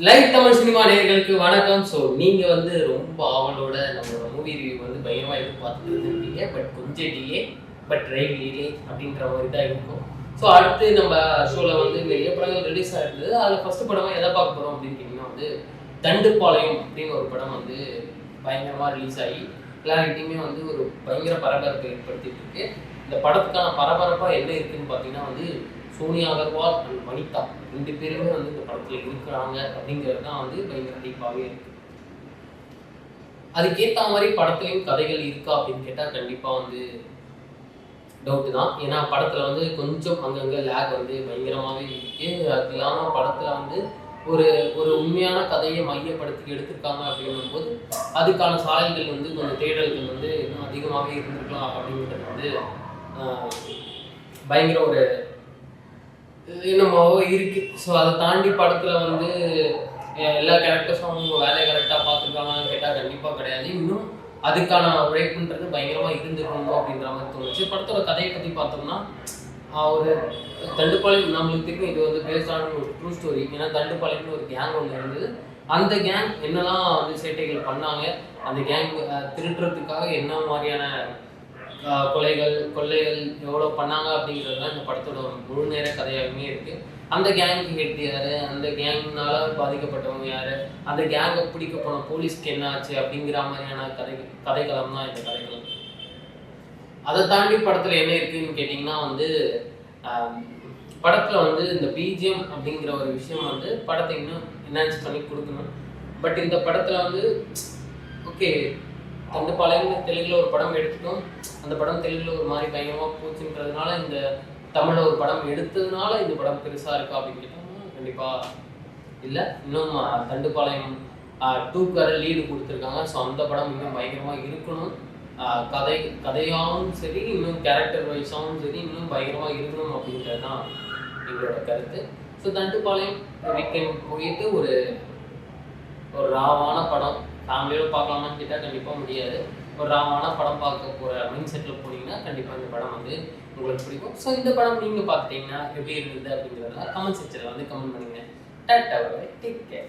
Live Tamil cinema நேயர்களுக்கு வணக்கம். So நீங்கள் வந்து ரொம்ப ஆவலோட நம்மளோட மூவி ரிவ்யூ வந்து பயங்கரமாக எதிர்பார்த்துட்டு இருந்திருப்பீங்க. பட் கொஞ்சம் டிலே, பட் ரைட் டிலே அப்படின்ற மாதிரி தான் இருக்கும். ஸோ அடுத்து நம்ம ஷோவில் வந்து நிறைய படங்கள் ரிலீஸ் ஆகிருந்தது. அதில் ஃபஸ்ட்டு படமாக எதை பார்க்க போகிறோம் அப்படின்னு கேட்டிங்கன்னா வந்து தண்டுப்பாளையம் அப்படின்னு ஒரு படம் வந்து பயங்கரமாக ரிலீஸ் ஆகி எல்லார்கிட்டையுமே வந்து ஒரு பயங்கர பரபரப்பை ஏற்படுத்திட்டு இருக்கு. இந்த படத்துக்கான பரபரப்பாக என்ன இருக்குன்னு பார்த்தீங்கன்னா வந்து சோனியா அகர்வால் அண்ட் வனிதா 2 பேருமே வந்து இந்த படத்தில் இருக்கிறாங்க அப்படிங்கிறது தான் வந்து பயங்கர டீப்பாகவே இருக்கு. அதுக்கேற்ற மாதிரி படத்துலையும் கதைகள் இருக்கா அப்படின்னு கேட்டால் கண்டிப்பாக வந்து டவுட்டு தான். ஏன்னா படத்தில் வந்து கொஞ்சம் அங்கங்கே லேக் வந்து பயங்கரமாகவே இருக்கு. அது இல்லாமல் படத்தில் வந்து ஒரு ஒரு உண்மையான கதையை மையப்படுத்தி எடுத்திருக்காங்க அப்படின்னும் போது அதுக்கான சாயல்கள் வந்து கொஞ்சம் தேடல்கள் வந்து இன்னும் அதிகமாகவே இருந்திருக்கலாம் அப்படிங்கிறது வந்து பயங்கர ஒரு என்னமாவோ இருக்கு. ஸோ அதை தாண்டி படத்தில் வந்து எல்லா கேரக்டர்ஸும் அவங்க வேலையை கரெக்டாக பார்த்துருக்காங்கன்னு கேட்டால் கண்டிப்பாக கிடையாது. இன்னும் அதுக்கான உழைப்புன்றது பயங்கரமாக இருந்துருக்கணும் அப்படின்ற மாதிரி தோணுச்சு. படத்தோட கதையை பற்றி பார்த்தோம்னா ஒரு தண்டுப்பாளையம் நம்மளுக்கு தெரியும், இது வந்து பேஸ்டான ஒரு ட்ரூ ஸ்டோரி. ஏன்னா தண்டுப்பாளையம்னு ஒரு கேங் ஒன்று இருந்தது. அந்த கேங் என்னெல்லாம் வந்து சேட்டைகள் பண்ணாங்க, அந்த கேங் திருட்டுறதுக்காக என்ன மாதிரியான கொள்ளைகள் எவ்வளோ பண்ணாங்க அப்படிங்கிறதுலாம் இந்த படத்தோட முழு நேர கதையாகவே இருக்குது. அந்த கேங்க்கு ஹெட் யார், அந்த கேங்னால் பாதிக்கப்பட்டவங்க யார், அந்த கேங்கை பிடிக்க போன போலீஸ்க்கு என்ன ஆச்சு அப்படிங்கிற மாதிரியான கதைக்களம் தான் இந்த கதைக்களம். அதை தாண்டி படத்தில் என்ன இருக்குதுன்னு கேட்டிங்கன்னா வந்து படத்தில் வந்து இந்த பிஜிஎம் அப்படிங்கிற ஒரு விஷயம் வந்து படத்தை இன்னும் என்ஹான்ஸ் பண்ணி கொடுக்கணும். பட் இந்த படத்தில் வந்து ஓகே தண்டுப்பாளையம்னு தெலுங்குல ஒரு படம் எடுத்துட்டோம், அந்த படம் தெலுங்குல ஒரு மாதிரி பயங்கரமாக போச்சுன்றதுனால இந்த தமிழில் ஒரு படம் எடுத்ததுனால இந்த படம் பெருசாக இருக்கா அப்படின்னு கேட்டாங்கன்னா கண்டிப்பாக இல்லை. இன்னும் தண்டுப்பாளையம் 2க்கார லீடு கொடுத்துருக்காங்க. ஸோ அந்த படம் இன்னும் பயங்கரமாக இருக்கணும். கதையாகவும் சரி, இன்னும் கேரக்டர் வைஸாகவும் சரி, இன்னும் பயங்கரமாக இருக்கணும் அப்படின்றது தான் எங்களோட கருத்து. ஸோ தண்டுப்பாளையம் வீக்கெண்ட் போயிட்டு ஒரு ராவான படம் ஃபேமிலியோடு பார்க்கலாமான்னு கேட்டால் கண்டிப்பாக முடியாது. ஒரு ராவான படம் பார்க்க போகிற மைண்ட் செட்டில் போனீங்கன்னா கண்டிப்பாக இந்த படம் வந்து உங்களுக்கு பிடிக்கும். ஸோ இந்த படம் நீங்கள் பார்த்துட்டீங்கன்னா எப்படி இருந்தது அப்படிங்கிறத கமெண்ட் செக்ஷனில் வந்து கமெண்ட் பண்ணுங்கள். Take care.